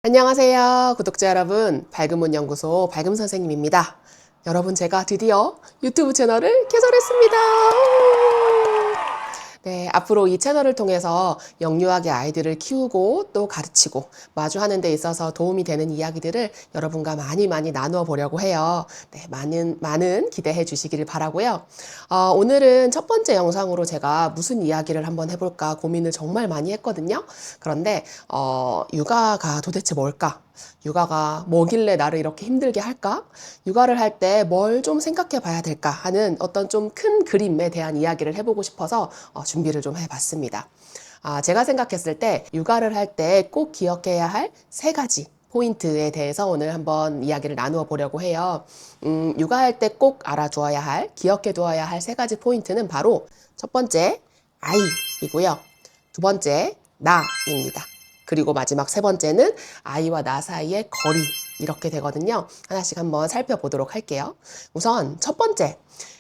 안녕하세요, 구독자 여러분. 밝은문 연구소 밝음 선생님입니다. 여러분, 제가 드디어 유튜브 채널을 개설했습니다. 네, 앞으로 이 채널을 통해서 영유아기 아이들을 키우고 또 가르치고 마주하는 데 있어서 도움이 되는 이야기들을 여러분과 많이 나누어 보려고 해요. 네, 많은 기대해 주시기를 바라고요. 오늘은 첫 번째 영상으로 제가 무슨 이야기를 한번 해볼까 고민을 정말 많이 했거든요. 그런데 육아가 도대체 뭘까? 육아가 뭐길래 나를 이렇게 힘들게 할까? 육아를 할 때 뭘 좀 생각해 봐야 될까 하는 어떤 좀 큰 그림에 대한 이야기를 해보고 싶어서 준비를 좀 해봤습니다. 제가 생각했을 때 육아를 할 때 꼭 기억해야 할 세 가지 포인트에 대해서 오늘 한번 이야기를 나누어 보려고 해요. 육아할 때 꼭 알아두어야 할, 기억해 두어야 할 세 가지 포인트는 바로 첫 번째, 아이이고요. 두 번째, 나입니다. 그리고 마지막 세 번째는 아이와 나 사이의 거리. 이렇게 되거든요. 하나씩 한번 살펴보도록 할게요. 우선 첫 번째,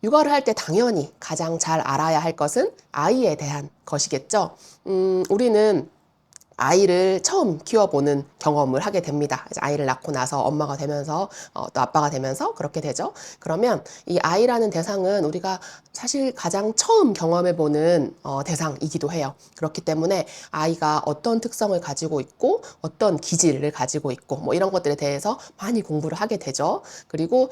육아를 할 때 당연히 가장 잘 알아야 할 것은 아이에 대한 것이겠죠. 우리는 아이를 처음 키워보는 경험을 하게 됩니다. 아이를 낳고 나서 엄마가 되면서 또 아빠가 되면서 그렇게 되죠. 그러면 이 아이라는 대상은 우리가 사실 가장 처음 경험해보는 대상이기도 해요. 그렇기 때문에 아이가 어떤 특성을 가지고 있고 어떤 기질을 가지고 있고 뭐 이런 것들에 대해서 많이 공부를 하게 되죠. 그리고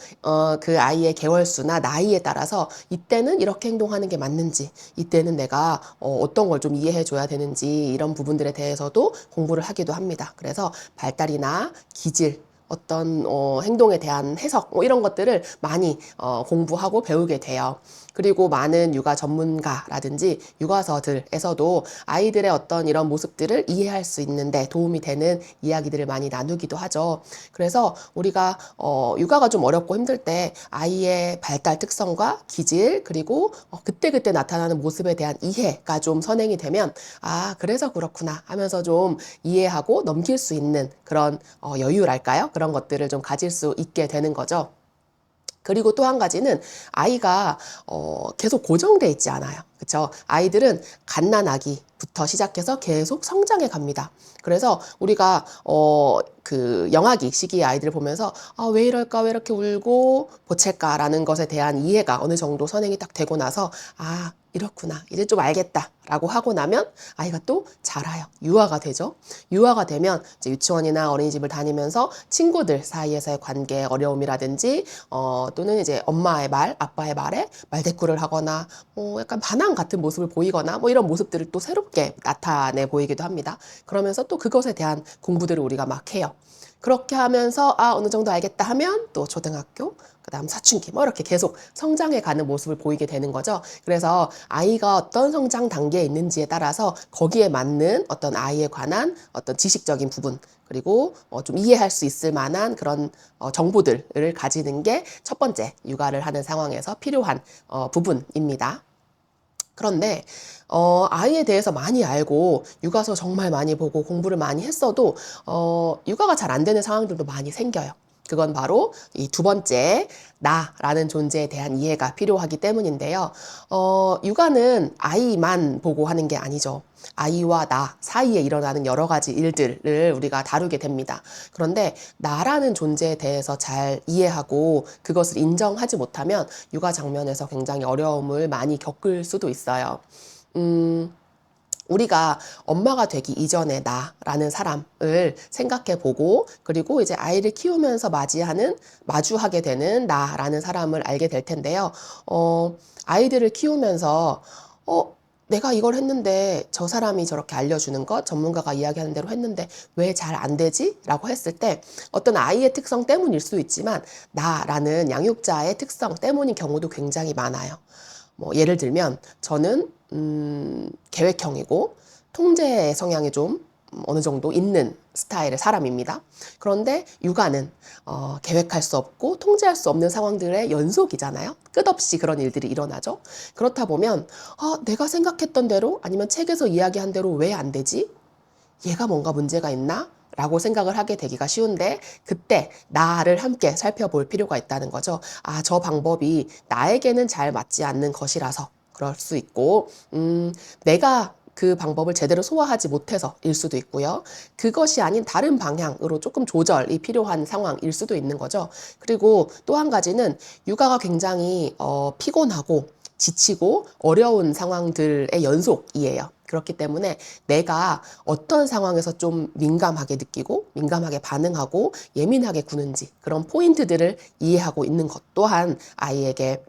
그 아이의 개월수나 나이에 따라서 이때는 이렇게 행동하는 게 맞는지, 이때는 내가 어떤 걸 좀 이해해 줘야 되는지 이런 부분들에 대해서도 공부를 하기도 합니다. 그래서 발달이나 기질, 어떤 행동에 대한 해석 뭐 이런 것들을 많이 공부하고 배우게 돼요. 그리고 많은 육아 전문가라든지 육아서들에서도 아이들의 어떤 이런 모습들을 이해할 수 있는데 도움이 되는 이야기들을 많이 나누기도 하죠. 그래서 우리가 육아가 좀 어렵고 힘들 때 아이의 발달 특성과 기질 그리고 그때그때 나타나는 모습에 대한 이해가 좀 선행이 되면 그래서 그렇구나 하면서 좀 이해하고 넘길 수 있는 그런 여유랄까요? 그런 것들을 좀 가질 수 있게 되는 거죠. 그리고 또 한 가지는 아이가 계속 고정돼 있지 않아요. 그렇죠? 아이들은 갓난아기부터 시작해서 계속 성장해 갑니다. 그래서 우리가 그 영아기 시기의 아이들을 보면서 왜 이럴까, 왜 이렇게 울고 보챌까라는 것에 대한 이해가 어느 정도 선행이 딱 되고 나서 이렇구나, 이제 좀 알겠다 라고 하고 나면 아이가 또 자라요. 유아가 되죠. 유아가 되면 이제 유치원이나 어린이집을 다니면서 친구들 사이에서의 관계 어려움이라든지 또는 이제 엄마의 말, 아빠의 말에 말대꾸를 하거나 약간 반항 같은 모습을 보이거나 뭐 이런 모습들을 또 새롭게 나타내 보이기도 합니다. 그러면서 또 그것에 대한 공부들을 우리가 막 해요. 그렇게 하면서 어느 정도 알겠다 하면 또 초등학교, 그다음 사춘기 뭐 이렇게 계속 성장해 가는 모습을 보이게 되는 거죠. 그래서 아이가 어떤 성장 단계에 있는지에 따라서 거기에 맞는 어떤 아이에 관한 어떤 지식적인 부분 그리고 좀 이해할 수 있을 만한 그런 정보들을 가지는 게 첫 번째 육아를 하는 상황에서 필요한 부분입니다. 그런데 아이에 대해서 많이 알고 육아서 정말 많이 보고 공부를 많이 했어도 육아가 잘 안 되는 상황들도 많이 생겨요. 그건 바로 이 두 번째 나라는 존재에 대한 이해가 필요하기 때문인데요. 육아는 아이만 보고 하는 게 아니죠. 아이와 나 사이에 일어나는 여러 가지 일들을 우리가 다루게 됩니다. 그런데 나라는 존재에 대해서 잘 이해하고 그것을 인정하지 못하면 육아 장면에서 굉장히 어려움을 많이 겪을 수도 있어요. 우리가 엄마가 되기 이전의 나라는 사람을 생각해 보고 그리고 이제 아이를 키우면서 마주하게 되는 나라는 사람을 알게 될 텐데요. 아이들을 키우면서 내가 이걸 했는데 저 사람이 저렇게 알려주는 것, 전문가가 이야기하는 대로 했는데 왜 잘 안 되지? 라고 했을 때 어떤 아이의 특성 때문일 수 있지만 나라는 양육자의 특성 때문인 경우도 굉장히 많아요. 뭐 예를 들면 저는 계획형이고 통제 성향이 좀 어느 정도 있는 스타일의 사람입니다. 그런데 육아는 계획할 수 없고 통제할 수 없는 상황들의 연속이잖아요. 끝없이 그런 일들이 일어나죠. 그렇다 보면 내가 생각했던 대로 아니면 책에서 이야기한 대로 왜 안 되지? 얘가 뭔가 문제가 있나? 라고 생각을 하게 되기가 쉬운데 그때 나를 함께 살펴볼 필요가 있다는 거죠. 저 방법이 나에게는 잘 맞지 않는 것이라서 그럴 수 있고 내가 그 방법을 제대로 소화하지 못해서일 수도 있고요. 그것이 아닌 다른 방향으로 조금 조절이 필요한 상황일 수도 있는 거죠. 그리고 또 한 가지는 육아가 굉장히 피곤하고 지치고 어려운 상황들의 연속이에요. 그렇기 때문에 내가 어떤 상황에서 좀 민감하게 느끼고 민감하게 반응하고 예민하게 구는지 그런 포인트들을 이해하고 있는 것 또한 아이에게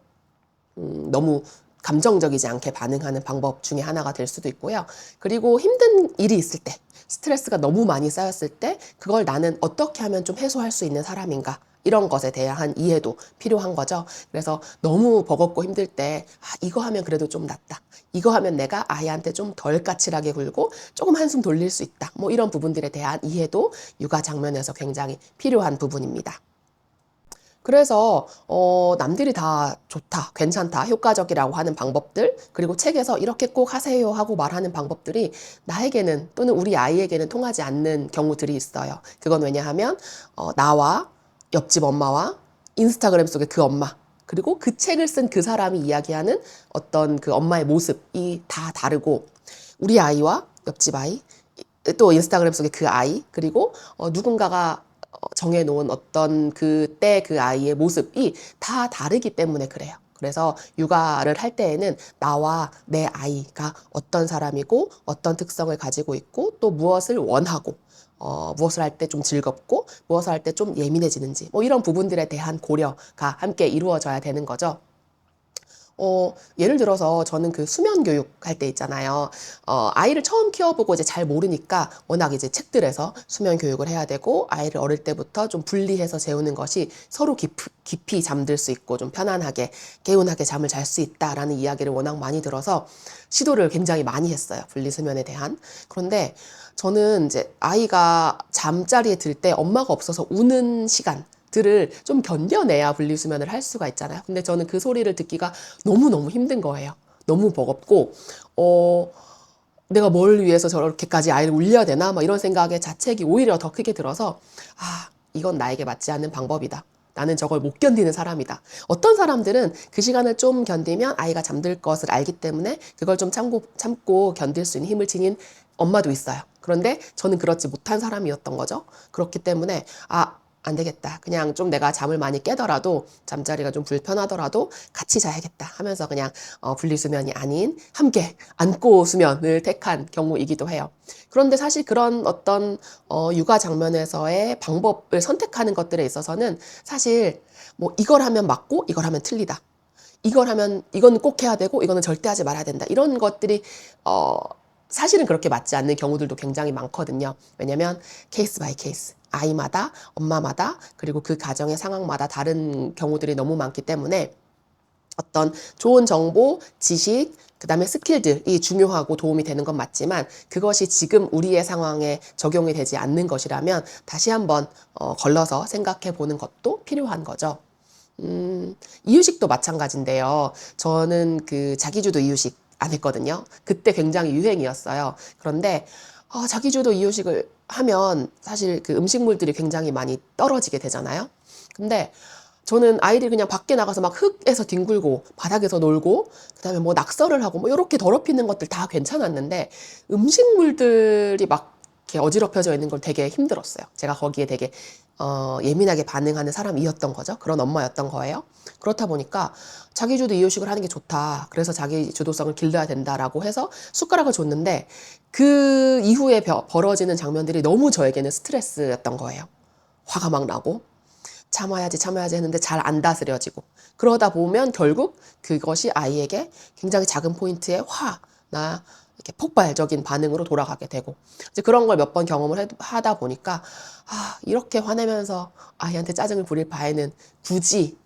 너무 감정적이지 않게 반응하는 방법 중에 하나가 될 수도 있고요. 그리고 힘든 일이 있을 때, 스트레스가 너무 많이 쌓였을 때 그걸 나는 어떻게 하면 좀 해소할 수 있는 사람인가? 이런 것에 대한 이해도 필요한 거죠. 그래서 너무 버겁고 힘들 때, 이거 하면 그래도 좀 낫다. 이거 하면 내가 아이한테 좀 덜 까칠하게 굴고 조금 한숨 돌릴 수 있다. 뭐 이런 부분들에 대한 이해도 육아 장면에서 굉장히 필요한 부분입니다. 그래서 남들이 다 좋다, 괜찮다, 효과적이라고 하는 방법들, 그리고 책에서 이렇게 꼭 하세요 하고 말하는 방법들이 나에게는 또는 우리 아이에게는 통하지 않는 경우들이 있어요. 그건 왜냐하면 나와 옆집 엄마와 인스타그램 속의 그 엄마, 그리고 그 책을 쓴 그 사람이 이야기하는 어떤 그 엄마의 모습이 다 다르고 우리 아이와 옆집 아이, 또 인스타그램 속의 그 아이, 그리고 누군가가 정해놓은 어떤 그때 그 아이의 모습이 다 다르기 때문에 그래요. 그래서 육아를 할 때에는 나와 내 아이가 어떤 사람이고 어떤 특성을 가지고 있고 또 무엇을 원하고 무엇을 할 때 좀 즐겁고 무엇을 할 때 좀 예민해지는지 뭐 이런 부분들에 대한 고려가 함께 이루어져야 되는 거죠. 예를 들어서 저는 그 수면 교육 할 때 있잖아요. 아이를 처음 키워보고 이제 잘 모르니까 워낙 이제 책들에서 수면 교육을 해야 되고 아이를 어릴 때부터 좀 분리해서 재우는 것이 서로 깊이 잠들 수 있고 좀 편안하게 개운하게 잠을 잘 수 있다라는 이야기를 워낙 많이 들어서 시도를 굉장히 많이 했어요. 분리수면에 대한. 그런데 저는 이제 아이가 잠자리에 들 때 엄마가 없어서 우는 시간 들을 좀 견뎌내야 분리수면을 할 수가 있잖아요. 근데 저는 그 소리를 듣기가 너무너무 힘든 거예요. 너무 버겁고, 내가 뭘 위해서 저렇게까지 아이를 울려야 되나? 막 이런 생각에 자책이 오히려 더 크게 들어서, 이건 나에게 맞지 않는 방법이다. 나는 저걸 못 견디는 사람이다. 어떤 사람들은 그 시간을 좀 견디면 아이가 잠들 것을 알기 때문에 그걸 좀 참고 견딜 수 있는 힘을 지닌 엄마도 있어요. 그런데 저는 그렇지 못한 사람이었던 거죠. 그렇기 때문에, 안 되겠다. 그냥 좀 내가 잠을 많이 깨더라도 잠자리가 좀 불편하더라도 같이 자야겠다 하면서 그냥 분리수면이 아닌 함께 안고 수면을 택한 경우이기도 해요. 그런데 사실 그런 어떤 육아 장면에서의 방법을 선택하는 것들에 있어서는 사실 뭐 이걸 하면 맞고 이걸 하면 틀리다. 이걸 하면 이건 꼭 해야 되고 이거는 절대 하지 말아야 된다. 이런 것들이 사실은 그렇게 맞지 않는 경우들도 굉장히 많거든요. 왜냐면 케이스 바이 케이스. 아이마다, 엄마마다, 그리고 그 가정의 상황마다 다른 경우들이 너무 많기 때문에 어떤 좋은 정보, 지식, 그 다음에 스킬들이 중요하고 도움이 되는 건 맞지만 그것이 지금 우리의 상황에 적용이 되지 않는 것이라면 다시 한번 걸러서 생각해 보는 것도 필요한 거죠. 이유식도 마찬가지인데요. 저는 그 자기주도 이유식 안 했거든요. 그때 굉장히 유행이었어요. 그런데 자기주도 이유식을 하면 사실 그 음식물들이 굉장히 많이 떨어지게 되잖아요. 근데 저는 아이들이 그냥 밖에 나가서 막 흙에서 뒹굴고 바닥에서 놀고 그다음에 뭐 낙서를 하고 뭐 이렇게 더럽히는 것들 다 괜찮았는데 음식물들이 막 이렇게 어지럽혀져 있는 걸 되게 힘들었어요. 제가 거기에 되게 예민하게 반응하는 사람이었던 거죠. 그런 엄마였던 거예요. 그렇다 보니까 자기주도 이유식을 하는 게 좋다. 그래서 자기 주도성을 길러야 된다라고 해서 숟가락을 줬는데 그 이후에 벌어지는 장면들이 너무 저에게는 스트레스였던 거예요. 화가 막 나고 참아야지 했는데 잘 안 다스려지고 그러다 보면 결국 그것이 아이에게 굉장히 작은 포인트에 화나 이렇게 폭발적인 반응으로 돌아가게 되고 이제 그런 걸 몇 번 경험을 하다 보니까 이렇게 화내면서 아이한테 짜증을 부릴 바에는 굳이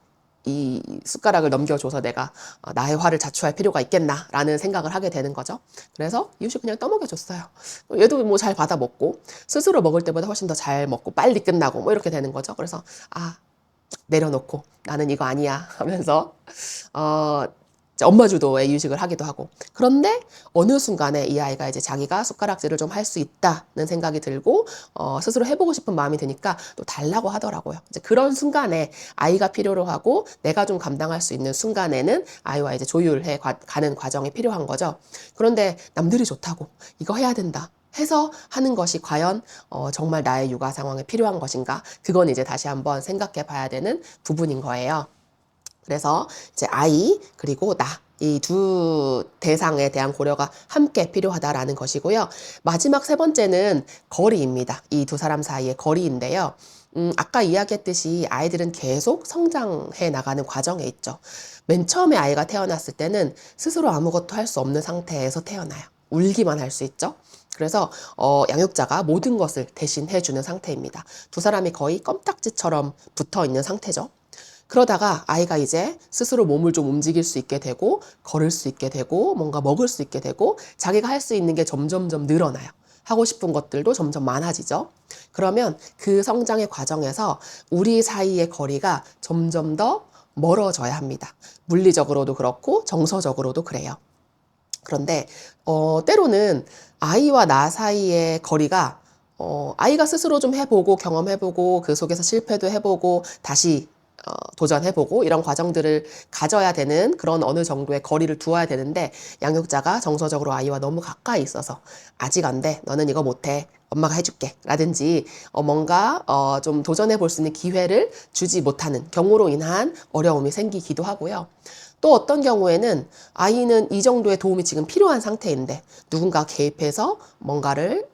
이 숟가락을 넘겨줘서 내가 나의 화를 자초할 필요가 있겠나라는 생각을 하게 되는 거죠. 그래서 이웃이 그냥 떠먹여줬어요. 얘도 뭐 잘 받아 먹고 스스로 먹을 때보다 훨씬 더 잘 먹고 빨리 끝나고 뭐 이렇게 되는 거죠. 그래서 내려놓고 나는 이거 아니야 하면서 어, 이제 엄마 주도의 유식을 하기도 하고. 그런데 어느 순간에 이 아이가 이제 자기가 숟가락질을 좀 할 수 있다는 생각이 들고 스스로 해보고 싶은 마음이 드니까 또 달라고 하더라고요. 이제 그런 순간에 아이가 필요로 하고 내가 좀 감당할 수 있는 순간에는 아이와 이제 조율해 가는 과정이 필요한 거죠. 그런데 남들이 좋다고 이거 해야 된다 해서 하는 것이 과연 정말 나의 육아 상황에 필요한 것인가? 그건 이제 다시 한번 생각해 봐야 되는 부분인 거예요. 그래서 이제 아이 그리고 나 이 두 대상에 대한 고려가 함께 필요하다라는 것이고요. 마지막 세 번째는 거리입니다. 이 두 사람 사이의 거리인데요. 아까 이야기했듯이 아이들은 계속 성장해 나가는 과정에 있죠. 맨 처음에 아이가 태어났을 때는 스스로 아무것도 할 수 없는 상태에서 태어나요. 울기만 할 수 있죠. 그래서 양육자가 모든 것을 대신 해주는 상태입니다. 두 사람이 거의 껌딱지처럼 붙어 있는 상태죠. 그러다가 아이가 이제 스스로 몸을 좀 움직일 수 있게 되고 걸을 수 있게 되고 뭔가 먹을 수 있게 되고 자기가 할 수 있는 게 점점점 늘어나요. 하고 싶은 것들도 점점 많아지죠. 그러면 그 성장의 과정에서 우리 사이의 거리가 점점 더 멀어져야 합니다. 물리적으로도 그렇고 정서적으로도 그래요. 그런데 때로는 아이와 나 사이의 거리가 아이가 스스로 좀 해보고 경험해보고 그 속에서 실패도 해보고 다시 도전해보고 이런 과정들을 가져야 되는 그런 어느 정도의 거리를 두어야 되는데 양육자가 정서적으로 아이와 너무 가까이 있어서 아직 안 돼, 너는 이거 못해, 엄마가 해줄게 라든지 뭔가 좀 도전해볼 수 있는 기회를 주지 못하는 경우로 인한 어려움이 생기기도 하고요. 또 어떤 경우에는 아이는 이 정도의 도움이 지금 필요한 상태인데 누군가 개입해서 뭔가를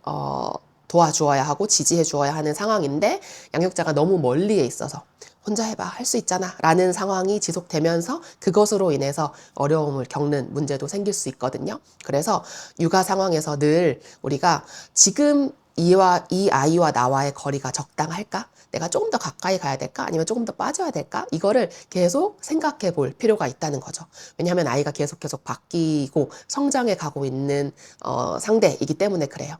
도와주어야 하고 지지해 주어야 하는 상황인데 양육자가 너무 멀리에 있어서 혼자 해봐, 할 수 있잖아 라는 상황이 지속되면서 그것으로 인해서 어려움을 겪는 문제도 생길 수 있거든요. 그래서 육아 상황에서 늘 우리가 지금 이 아이와 나와의 거리가 적당할까? 내가 조금 더 가까이 가야 될까? 아니면 조금 더 빠져야 될까? 이거를 계속 생각해 볼 필요가 있다는 거죠. 왜냐하면 아이가 계속 바뀌고 성장해 가고 있는 상대이기 때문에 그래요.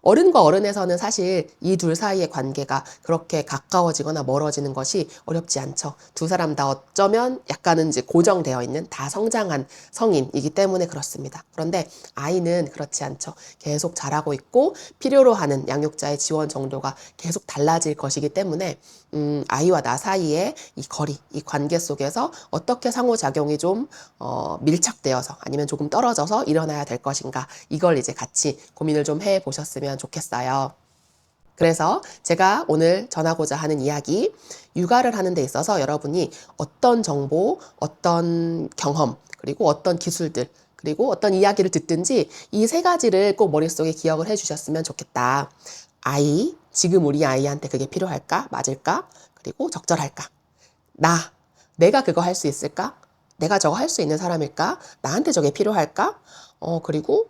어른과 어른에서는 사실 이 둘 사이의 관계가 그렇게 가까워지거나 멀어지는 것이 어렵지 않죠. 두 사람 다 어쩌면 약간은 이제 고정되어 있는 다 성장한 성인이기 때문에 그렇습니다. 그런데 아이는 그렇지 않죠. 계속 자라고 있고 필요로 하는 양육자의 지원 정도가 계속 달라질 것이기 때문에 아이와 나 사이의 이 거리, 이 관계 속에서 어떻게 상호작용이 좀 밀착되어서 아니면 조금 떨어져서 일어나야 될 것인가 이걸 이제 같이 고민을 좀 해보셨으면 좋겠어요. 그래서 제가 오늘 전하고자 하는 이야기, 육아를 하는 데 있어서 여러분이 어떤 정보, 어떤 경험, 그리고 어떤 기술들, 그리고 어떤 이야기를 듣든지 이 세 가지를 꼭 머릿속에 기억을 해주셨으면 좋겠다. 아이, 지금 우리 아이한테 그게 필요할까? 맞을까? 그리고 적절할까? 내가 그거 할 수 있을까? 내가 저거 할 수 있는 사람일까? 나한테 저게 필요할까? 그리고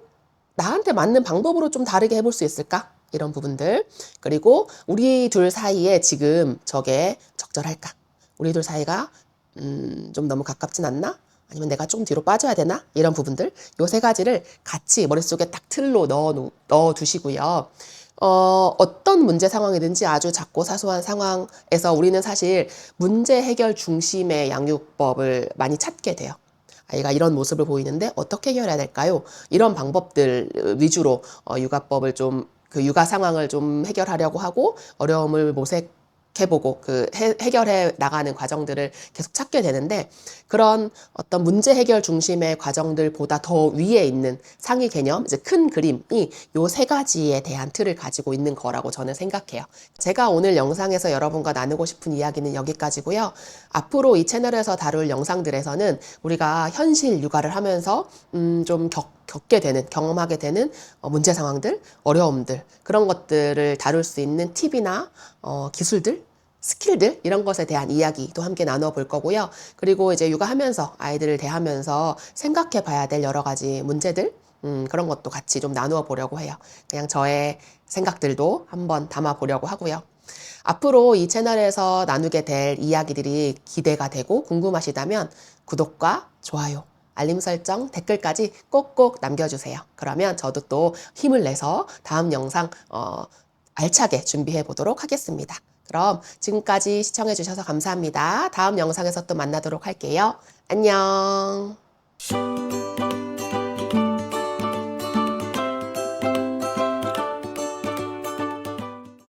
나한테 맞는 방법으로 좀 다르게 해볼 수 있을까? 이런 부분들. 그리고 우리 둘 사이에 지금 저게 적절할까? 우리 둘 사이가 좀 너무 가깝진 않나? 아니면 내가 좀 뒤로 빠져야 되나? 이런 부분들. 요 세 가지를 같이 머릿속에 딱 틀로 넣어 두시고요. 어떤 문제 상황이든지 아주 작고 사소한 상황에서 우리는 사실 문제 해결 중심의 양육법을 많이 찾게 돼요. 아이가 이런 모습을 보이는데 어떻게 해결해야 될까요? 이런 방법들 위주로 육아법을 좀 그 육아 상황을 좀 해결하려고 하고 어려움을 모색해보고 그 해결해 나가는 과정들을 계속 찾게 되는데 그런 어떤 문제 해결 중심의 과정들보다 더 위에 있는 상위 개념, 이제 큰 그림이 요 세 가지에 대한 틀을 가지고 있는 거라고 저는 생각해요. 제가 오늘 영상에서 여러분과 나누고 싶은 이야기는 여기까지고요. 앞으로 이 채널에서 다룰 영상들에서는 우리가 현실 육아를 하면서 좀 겪게 되는, 경험하게 되는 문제 상황들, 어려움들, 그런 것들을 다룰 수 있는 팁이나 기술들, 스킬들 이런 것에 대한 이야기도 함께 나눠 볼 거고요. 그리고 이제 육아하면서 아이들을 대하면서 생각해 봐야 될 여러 가지 문제들 그런 것도 같이 좀 나누어 보려고 해요. 그냥 저의 생각들도 한번 담아 보려고 하고요. 앞으로 이 채널에서 나누게 될 이야기들이 기대가 되고 궁금하시다면 구독과 좋아요, 알림 설정, 댓글까지 꼭꼭 남겨주세요. 그러면 저도 또 힘을 내서 다음 영상 알차게 준비해 보도록 하겠습니다. 그럼 지금까지 시청해 주셔서 감사합니다. 다음 영상에서 또 만나도록 할게요. 안녕.